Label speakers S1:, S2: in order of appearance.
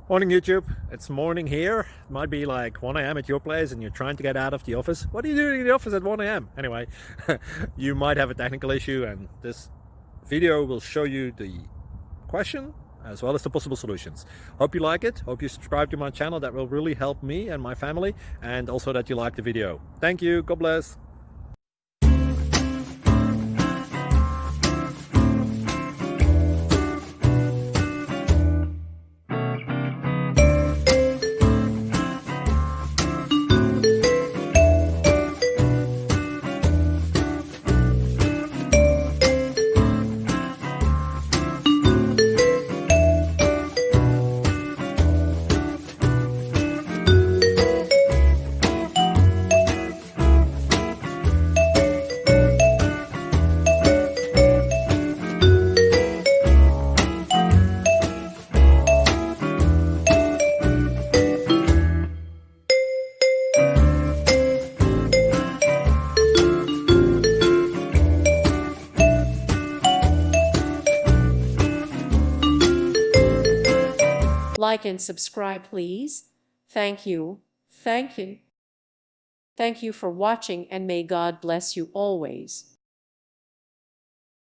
S1: Morning YouTube, it's morning here. It might be like 1 a.m. at your place and you're trying to get out of the office. What are you doing in the office at 1 a.m.? Anyway, you might have a technical issue and this video will show you the question as well as the possible solutions. Hope you like it, hope you subscribe to my channel. That will really help me and my family, and also that you like the video. Thank you, God bless.
S2: Like and subscribe, please. Thank you. Thank you. Thank you for watching, and may God bless you always.